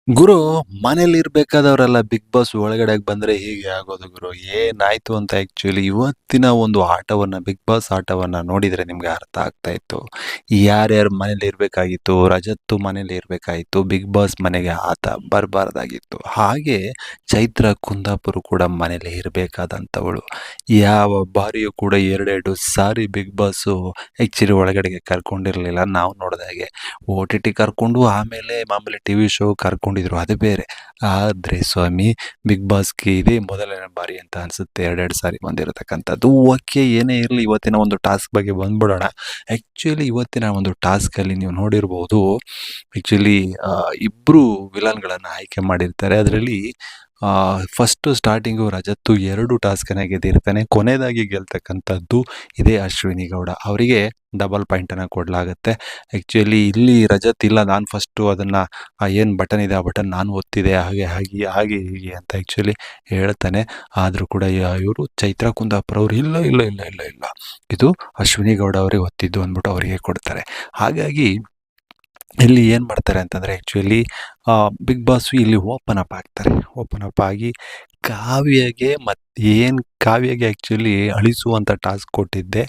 ಗುರು, ಮನೇಲಿರ್ಬೇಕಾದವರೆಲ್ಲ big boss ಒಳಗಡೆಗೆ ಬಂದ್ರೆ ಹೀಗೆ ಆಗೋದು ಗುರು. ಏನಾಯ್ತು ಅಂತ ಆಕ್ಚುಲಿ ಇವತ್ತಿನ ಒಂದು ಆಟವನ್ನ ಬಿಗ್ ಬಾಸ್ ಆಟವನ್ನ ನೋಡಿದ್ರೆ ನಿಮ್ಗೆ ಅರ್ಥ ಆಗ್ತಾ ಇತ್ತು. ಯಾರ್ಯಾರು ಮನೇಲಿ ಇರ್ಬೇಕಾಗಿತ್ತು, ರಜತ್ತು ಮನೇಲಿ ಇರ್ಬೇಕಾಗಿತ್ತು, ಬಿಗ್ ಬಾಸ್ ಮನೆಗೆ ಆತ ಬರಬಾರ್ದಾಗಿತ್ತು. ಹಾಗೆ ಚೈತ್ರ ಕುಂದಾಪುರ ಕೂಡ ಮನೇಲಿ ಇರಬೇಕಾದಂಥವಳು. ಯಾವ ಬಾರಿಯೂ ಕೂಡ ಎರಡೆರಡು ಸಾರಿ ಬಿಗ್ ಬಾಸು ಆಕ್ಚುಲಿ ಒಳಗಡೆಗೆ ಕರ್ಕೊಂಡಿರ್ಲಿಲ್ಲ. ನಾವು ನೋಡಿದಾಗೆ OTT ಕರ್ಕೊಂಡು ಆಮೇಲೆ ಮಾಮೂಲಿ ಟಿವಿ ಶೋ ಕರ್ಕೊಂಡಿದ್ರು, ಅದು ಬೇರೆ. ಆದ್ರೆ ಸ್ವಾಮಿ, ಬಿಗ್ ಬಾಸ್ಗೆ ಇದೇ ಮೊದಲನೇ ಬಾರಿ ಅಂತ ಅನ್ಸುತ್ತೆ ಎರಡೆರಡು ಸಾರಿ ಬಂದಿರತಕ್ಕಂಥದ್ದು. ಓಕೆ, ಏನೇ ಇರಲಿ, ಇವತ್ತಿನ ಒಂದು ಟಾಸ್ಕ್ ಬಗ್ಗೆ ಬಂದ್ಬಿಡೋಣ. ಆ್ಯಕ್ಚುಲಿ ಇವತ್ತಿನ ಒಂದು ಟಾಸ್ಕಲ್ಲಿ ನೀವು ನೋಡಿರ್ಬೋದು, ಆ್ಯಕ್ಚುಲಿ ಇಬ್ಬರು ವಿಲನ್ಗಳನ್ನು ಆಯ್ಕೆ ಮಾಡಿರ್ತಾರೆ. ಅದರಲ್ಲಿ ಫಸ್ಟು ಸ್ಟಾರ್ಟಿಂಗು ರಜತ್ತು 2 ಟಾಸ್ಕನ್ನು ಗೆದ್ದಿರ್ತಾನೆ. ಕೊನೆಯದಾಗಿ ಗೆಲ್ತಕ್ಕಂಥದ್ದು ಇದೇ ಅಶ್ವಿನಿ ಗೌಡ. ಅವರಿಗೆ ಡಬಲ್ ಪಾಯಿಂಟನ್ನು ಕೊಡಲಾಗುತ್ತೆ. ಆ್ಯಕ್ಚುಲಿ ಇಲ್ಲಿ ರಜತ್ ಇಲ್ಲ, ನಾನು ಫಸ್ಟು ಅದನ್ನು ಏನು ಬಟನ್ ಇದೆ ಆ ಬಟನ್ ನಾನು ಒತ್ತಿದೆ, ಹಾಗೆ ಹಾಗೆ ಹಾಗೆ ಹೀಗೆ ಅಂತ ಆ್ಯಕ್ಚುಲಿ ಹೇಳ್ತಾನೆ. ಆದರೂ ಕೂಡ ಇವರು ಚೈತ್ರ ಕುಂದಾಪುರ ಅವರು ಇಲ್ಲ ಇಲ್ಲ ಇಲ್ಲ ಇಲ್ಲ ಇಲ್ಲ ಇದು ಅಶ್ವಿನಿ ಗೌಡ ಅವರೇ ಒತ್ತಿದ್ದು ಅಂದ್ಬಿಟ್ಟು ಅವರಿಗೆ ಕೊಡ್ತಾರೆ. ಹಾಗಾಗಿ ಇಲ್ಲಿ ಏನು ಮಾಡ್ತಾರೆ ಅಂತಂದರೆ ಆ್ಯಕ್ಚುಲಿ ಬಿಗ್ ಬಾಸು ಇಲ್ಲಿ ಓಪನ್ ಅಪ್ ಆಗ್ತಾರೆ. ಓಪನ್ ಅಪ್ ಆಗಿ ಕಾವ್ಯಗೆ ಕಾವ್ಯಗೆ ಆ್ಯಕ್ಚುಲಿ ಅಳಿಸುವಂಥ ಟಾಸ್ಕ್ ಕೊಟ್ಟಿದ್ದೆ,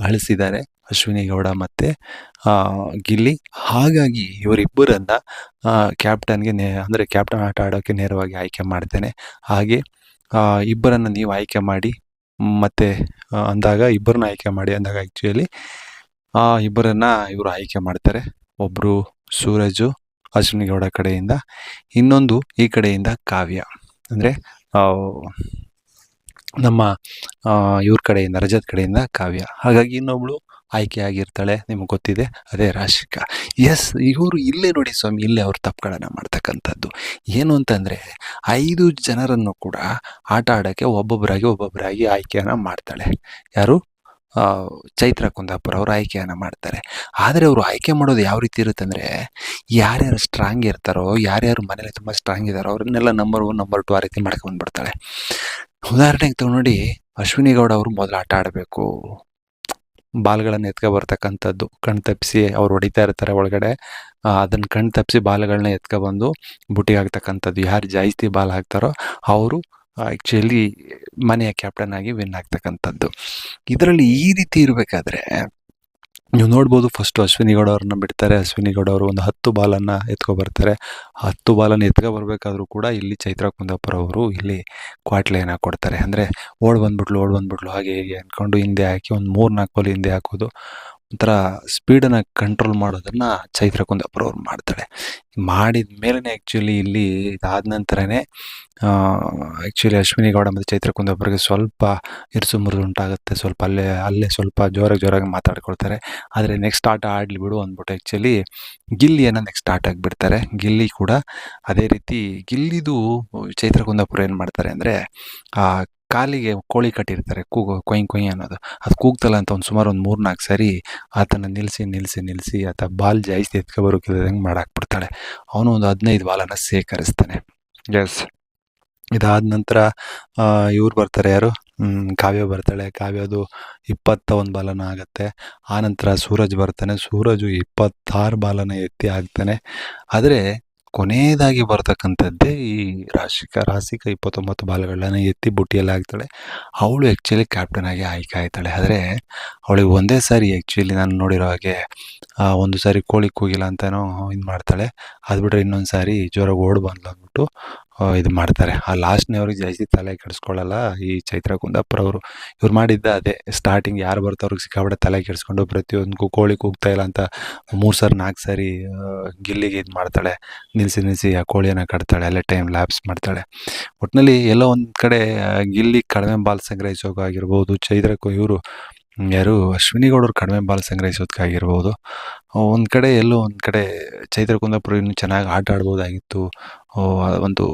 ಅಳಿಸಿದ್ದಾರೆ ಅಶ್ವಿನಿ ಗೌಡ ಮತ್ತು ಗಿಲ್ಲಿ. ಹಾಗಾಗಿ ಇವರಿಬ್ಬರನ್ನು ಕ್ಯಾಪ್ಟನ್ಗೆ ಅಂದರೆ ಕ್ಯಾಪ್ಟನ್ ಆಟ ಆಡೋಕ್ಕೆ ನೇರವಾಗಿ ಆಯ್ಕೆ ಮಾಡ್ತೇನೆ. ಹಾಗೆ ಇಬ್ಬರನ್ನು ನೀವು ಆಯ್ಕೆ ಮಾಡಿ ಮತ್ತು ಅಂದಾಗ ಇಬ್ಬರನ್ನ ಆಯ್ಕೆ ಮಾಡಿ ಅಂದಾಗ ಆ್ಯಕ್ಚುಲಿ ಇಬ್ಬರನ್ನು ಇವರು ಆಯ್ಕೆ ಮಾಡ್ತಾರೆ. ಒಬ್ಬರು ಸೂರಜು ಅಶ್ವಿನಿ ಗೌಡ ಕಡೆಯಿಂದ, ಇನ್ನೊಂದು ಈ ಕಡೆಯಿಂದ ಕಾವ್ಯ, ಅಂದರೆ ನಮ್ಮ ಇವ್ರ ಕಡೆಯಿಂದ ರಜತ್ ಕಡೆಯಿಂದ ಕಾವ್ಯ. ಹಾಗಾಗಿ ಇನ್ನೊಬ್ಳು ಆಯ್ಕೆ ಆಗಿರ್ತಾಳೆ, ನಿಮಗೆ ಗೊತ್ತಿದೆ, ಅದೇ ರಾಶಿಕಾ. ಎಸ್, ಇವರು ಇಲ್ಲೇ ನೋಡಿ ಸ್ವಾಮಿ, ಇಲ್ಲೇ ಅವ್ರು ತಪ್ಪುಗಳನ್ನು ಮಾಡ್ತಕ್ಕಂಥದ್ದು ಏನು ಅಂತಂದರೆ 5 ಜನರನ್ನು ಕೂಡ ಆಟ ಆಡೋಕ್ಕೆ ಒಬ್ಬೊಬ್ಬರಾಗಿ ಆಯ್ಕೆಯನ್ನು ಮಾಡ್ತಾಳೆ. ಯಾರು? ಚೈತ್ರ ಕುಂದಾಪುರ ಅವರು ಆಯ್ಕೆಯನ್ನು ಮಾಡ್ತಾರೆ. ಆದರೆ ಅವರು ಆಯ್ಕೆ ಮಾಡೋದು ಯಾವ ರೀತಿ ಇರುತ್ತೆ ಅಂದರೆ, ಯಾರ್ಯಾರು ಸ್ಟ್ರಾಂಗ್ ಇರ್ತಾರೋ, ಯಾರ್ಯಾರು ಮನೇಲಿ ತುಂಬ ಸ್ಟ್ರಾಂಗ್ ಇದ್ದಾರೋ ಅವ್ರನ್ನೆಲ್ಲ ನಂಬರ್ 1 ನಂಬರ್ 2 ಆ ರೀತಿ ಮಾಡ್ಕೊಂಡ್ಬಿಡ್ತಾಳೆ. ಉದಾಹರಣೆಗೆ ನೋಡಿ, ಅಶ್ವಿನಿ ಗೌಡ ಅವರು ಮೊದಲು ಆಟ ಆಡಬೇಕು, ಬಾಲ್ಗಳನ್ನು ಬರ್ತಕ್ಕಂಥದ್ದು ಕಣ್ ತಪ್ಪಿಸಿ ಅವ್ರು ಹೊಡಿತಾ ಇರ್ತಾರೆ ಒಳಗಡೆ, ಅದನ್ನು ಕಣ್ ತಪ್ಪಿಸಿ ಬಾಲ್ಗಳನ್ನ ಎತ್ಕೊಬಂದು ಬುಟ್ಟಿಗೆ ಹಾಕ್ತಕ್ಕಂಥದ್ದು. ಯಾರು ಜಾಸ್ತಿ ಬಾಲ್ ಹಾಕ್ತಾರೋ ಅವರು ಆ್ಯಕ್ಚುಲಿ ಮನೆಯ ಕ್ಯಾಪ್ಟನ್ ಆಗಿ ವಿನ್ ಆಗ್ತಕ್ಕಂಥದ್ದು. ಇದರಲ್ಲಿ ಈ ರೀತಿ ಇರಬೇಕಾದ್ರೆ ನೀವು ನೋಡ್ಬೋದು, ಫಸ್ಟು ಅಶ್ವಿನಿ ಗೌಡ ಅವ್ರನ್ನ ಬಿಡ್ತಾರೆ. ಅಶ್ವಿನಿ ಗೌಡ ಅವರು ಒಂದು 10 ಬಾಲನ್ನು ಎತ್ಕೊಬರ್ತಾರೆ. 10 ಬಾಲನ್ನು ಬರಬೇಕಾದ್ರೂ ಕೂಡ ಇಲ್ಲಿ ಚೈತ್ರ ಕುಂದಾಪುರ ಅವರು ಇಲ್ಲಿ ಕ್ವಾಟ್ಲೆಯನ್ನು ಕೊಡ್ತಾರೆ. ಅಂದರೆ ಓಡ್ ಬಂದ್ಬಿಟ್ಲು ಹಾಗೆ ಹೀಗೆ ಅಂದ್ಕೊಂಡು ಹಿಂದೆ ಹಾಕಿ ಒಂದು 3-4 ಬಾಲ್ ಹಿಂದೆ ಹಾಕೋದು, ಒಂಥರ ಸ್ಪೀಡನ್ನು ಕಂಟ್ರೋಲ್ ಮಾಡೋದನ್ನು ಚೈತ್ರ ಕುಂದಾಪುರ ಅವ್ರು ಮಾಡ್ತಾಳೆ. ಮಾಡಿದ ಮೇಲೇ ಆ್ಯಕ್ಚುಲಿ ಇಲ್ಲಿ ಇದಾದ ನಂತರನೇ ಆ್ಯಕ್ಚುಲಿ ಅಶ್ವಿನಿ ಗೌಡ ಮತ್ತು ಚೈತ್ರ ಕುಂದಾಪುರಗೆ ಸ್ವಲ್ಪ ಇರಿಸು ಮುರಿದು ಉಂಟಾಗುತ್ತೆ. ಸ್ವಲ್ಪ ಅಲ್ಲೇ ಸ್ವಲ್ಪ ಜೋರಾಗಿ ಮಾತಾಡ್ಕೊಳ್ತಾರೆ. ಆದರೆ ನೆಕ್ಸ್ಟ್ ಆಟ ಆಡಲಿ ಬಿಡು ಅಂದ್ಬಿಟ್ಟು ಆ್ಯಕ್ಚುಲಿ ಗಿಲ್ಲಿಯನ್ನು ನೆಕ್ಸ್ಟ್ ಆಟಕ್ಕೆ ಬಿಡ್ತಾರೆ. ಗಿಲ್ಲಿ ಕೂಡ ಅದೇ ರೀತಿ, ಗಿಲ್ಲಿದು ಚೈತ್ರ ಕುಂದಾಪುರ ಏನು ಮಾಡ್ತಾರೆ ಅಂದರೆ, ಕಾಲಿಗೆ ಕೋಳಿ ಕಟ್ಟಿರ್ತಾರೆ, ಕೊಯ್ ಕೊಯ್ ಅನ್ನೋದು, ಅದು ಕೂಗ್ತಲ್ಲ ಅಂತ ಸುಮಾರು ಒಂದು 3-4 ಸಾರಿ ಆತನ ನಿಲ್ಲಿಸಿ ಆತ ಬಾಲ್ ಜಾಸ್ತಿ ಎತ್ಕೊಬರೋಕ್ಕಿಲ್ಲದಂಗೆ ಮಾಡಾಕ್ಬಿಡ್ತಾಳೆ. ಅವನು ಒಂದು 15 ಬಾಲನ್ನು ಸೇಕರಿಸ್ತಾನೆ. ಎಸ್, ಇದಾದ ನಂತರ ಇವ್ರು ಬರ್ತಾರೆ, ಯಾರು? ಕಾವ್ಯ ಬರ್ತಾಳೆ. ಕಾವ್ಯದು 21 ಬಾಲನ ಆಗುತ್ತೆ. ಆನಂತರ ಸೂರಜ್ ಬರ್ತಾನೆ. ಸೂರಜು 26 ಬಾಲನ ಎತ್ತಿ ಹಾಕ್ತಾನೆ. ಆದರೆ ಕೊನೆಯದಾಗಿ ಬರ್ತಕ್ಕಂಥದ್ದೇ ಈ ರಾಶಿಕಾ 29 ಬಾಲ್ಗಳನ್ನು ಎತ್ತಿ ಬುಟ್ಟಿಯಲ್ಲಿ ಹಾಕ್ತಾಳೆ. ಅವಳು ಆ್ಯಕ್ಚುಲಿ ಕ್ಯಾಪ್ಟನ್ ಆಗಿ ಆಯ್ಕೆ ಆಯ್ತಾಳೆ. ಆದರೆ ಅವಳಿಗೆ ಒಂದೇ ಸಾರಿ ಆ್ಯಕ್ಚುಲಿ ನಾನು ನೋಡಿರೋ ಹಾಗೆ ಒಂದು ಸಾರಿ ಕೋಳಿ ಕೂಗಿಲ್ಲ ಅಂತಲೂ ಇದು ಮಾಡ್ತಾಳೆ. ಅದು ಬಿಟ್ಟರೆ ಇನ್ನೊಂದು ಸಾರಿ ಜೋರಾಗಿ ಓಡಿ ಬಂದ್ಲು ಅಂದ್ಬಿಟ್ಟು ಇದು ಮಾಡ್ತಾರೆ. ಆ ಲಾಸ್ಟ್ನವ್ರಿಗೆ ಜಾಸ್ತಿ ತಲೆ ಕೆಡಿಸ್ಕೊಳ್ಳಲ್ಲ ಈ ಚೈತ್ರ ಕುಂದಾಪುರ ಅವರು. ಇವ್ರು ಮಾಡಿದ್ದ ಅದೇ, ಸ್ಟಾರ್ಟಿಂಗ್ ಯಾರು ಬರ್ತಾವ್ರಿಗೆ ಸಿಕ್ಕಾಬಿಟ್ಟೆ ತಲೆ ಕೆಡಿಸ್ಕೊಂಡು ಪ್ರತಿಯೊಂದಕ್ಕೂ ಕೋಳಿ ಕೂಗ್ತಾ ಇಲ್ಲ ಅಂತ 3 ಸಾರಿ 4 ಸಾರಿ ಗಿಲ್ಲಿಗೆ ಇದು ಮಾಡ್ತಾಳೆ, ನಿಲ್ಲಿಸಿ ಆ ಕೋಳಿಯನ್ನು ಕಟ್ತಾಳೆ, ಅಲ್ಲೇ ಟೈಮ್ ಲ್ಯಾಪ್ಸ್ ಮಾಡ್ತಾಳೆ. ಒಟ್ಟಿನಲ್ಲಿ ಎಲ್ಲೋ ಒಂದು ಕಡೆ ಗಿಲ್ಲಿ ಕಡಿಮೆ ಬಾಲ್ ಸಂಗ್ರಹಿಸೋಕಾಗಿರ್ಬೋದು, ಇವರು ಯಾರು ಅಶ್ವಿನಿ ಗೌಡರು ಕಡಿಮೆ ಬಾಲ್ ಸಂಗ್ರಹಿಸೋದಕ್ಕಾಗಿರ್ಬೋದು, ಒಂದು ಕಡೆ ಎಲ್ಲೋ ಒಂದು ಕಡೆ ಚೈತ್ರ ಕುಂದಾಪುರ ಇನ್ನೂ ಚೆನ್ನಾಗಿ ಆಟ ಆಡ್ಬೋದಾಗಿತ್ತು. ಒಂದು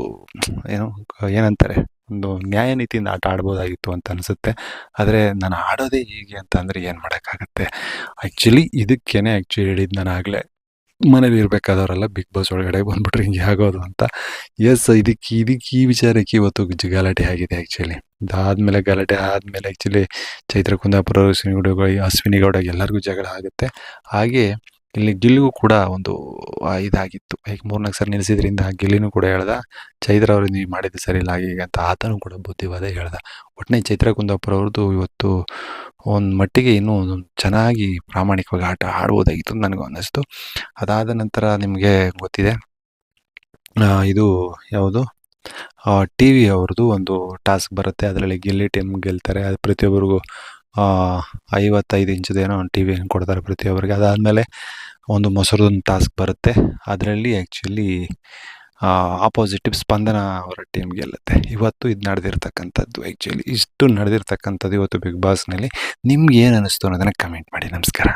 ಏನಂತಾರೆ, ಒಂದು ನ್ಯಾಯ ನೀತಿಯಿಂದ ಆಟ ಆಡ್ಬೋದಾಗಿತ್ತು ಅಂತ ಅನಿಸುತ್ತೆ. ಆದರೆ ನಾನು ಆಡೋದೇ ಹೀಗೆ ಅಂತ ಅಂದರೆ ಏನು ಮಾಡೋಕ್ಕಾಗತ್ತೆ. ಆ್ಯಕ್ಚುಲಿ ಇದಕ್ಕೇನೆ ಹೇಳಿದ್ದು ನಾನು ಆಗಲೇ, ಮನೇಲಿ ಇರಬೇಕಾದವರೆಲ್ಲ ಬಿಗ್ ಬಾಸ್ ಒಳಗಡೆ ಬಂದ್ಬಿಟ್ರೆ ಹಿಂಗೆ ಆಗೋದು ಅಂತ. ಎಸ್, ಇದಕ್ಕೆ ಈ ವಿಚಾರಕ್ಕೆ ಇವತ್ತು ಗಲಾಟೆ ಆಗಿದೆ ಆ್ಯಕ್ಚುಲಿ. ಗಲಾಟೆ ಆದಮೇಲೆ ಆ್ಯಕ್ಚುಲಿ ಚೈತ್ರ ಕುಂದಾಪುರ, ಅಶ್ವಿನಿ ಗೌಡ ಎಲ್ಲರಿಗೂ ಜಗಳ ಆಗುತ್ತೆ. ಹಾಗೆ ಇಲ್ಲಿ ಗಿಲ್ಲಿಗೂ ಕೂಡ ಒಂದು ಇದಾಗಿತ್ತು. ಈಗ 3-4 ಸರಿ ನಿಲ್ಲಿಸಿದ್ರಿಂದ ಗಿಲ್ಲಿನೂ ಕೂಡ ಹೇಳ್ದ, ಚೈತ್ರ ಅವರು ನೀವು ಮಾಡಿದ್ದು ಸರಿ ಇಲ್ಲ ಹಾಗೆ ಹೀಗೆ ಅಂತ. ಆತನೂ ಕೂಡ ಬುದ್ಧಿವಾದ ಹೇಳ್ದ. ಒಟ್ನಲ್ಲಿ ಚೈತ್ರ ಕುಂದಾಪುರ ಅವ್ರದ್ದು ಇವತ್ತು ಒಂದು ಮಟ್ಟಿಗೆ ಇನ್ನೂ ಚೆನ್ನಾಗಿ ಪ್ರಾಮಾಣಿಕವಾಗಿ ಆಟ ಆಡ್ಬೋದಾಗಿತ್ತು ಅಂತ ನನಗೂ ಅನ್ನಿಸ್ತು. ಅದಾದ ನಂತರ ನಿಮಗೆ ಗೊತ್ತಿದೆ ಇದು ಯಾವುದು ಟಿವಿ ಅವ್ರದ್ದು ಒಂದು ಟಾಸ್ಕ್ ಬರುತ್ತೆ. ಅದರಲ್ಲಿ ಗಿಲ್ಲಿ ಟೀಮ್ ಗೆಲ್ತಾರೆ. ಅದು ಪ್ರತಿಯೊಬ್ಬರಿಗೂ 55 ಇಂಚದೇನೋ ಒಂದು ಟಿವಿಯನ್ನು ಕೊಡ್ತಾರೆ ಪ್ರತಿಯೊಬ್ಬರಿಗೆ. ಅದಾದಮೇಲೆ ಒಂದು ಮೊಸರದೊಂದು ಟಾಸ್ಕ್ ಬರುತ್ತೆ. ಅದರಲ್ಲಿ ಆ್ಯಕ್ಚುಲಿ ಆಪೋಸಿಟ್ ಸ್ಪಂದನ ಅವರ ಟೀಮ್ ಗೆಲ್ಲುತ್ತೆ. ಇವತ್ತು ಇದು ನಡೆದಿರ್ತಕ್ಕಂಥದ್ದು. ಆ್ಯಕ್ಚುಲಿ ಇಷ್ಟು ನಡೆದಿರ್ತಕ್ಕಂಥದ್ದು ಇವತ್ತು ಬಿಗ್ ಬಾಸ್ನಲ್ಲಿ. ನಿಮ್ಗೆ ಏನು ಅನ್ನಿಸ್ತು ಅನ್ನೋದನ್ನು ಕಮೆಂಟ್ ಮಾಡಿ. ನಮಸ್ಕಾರ.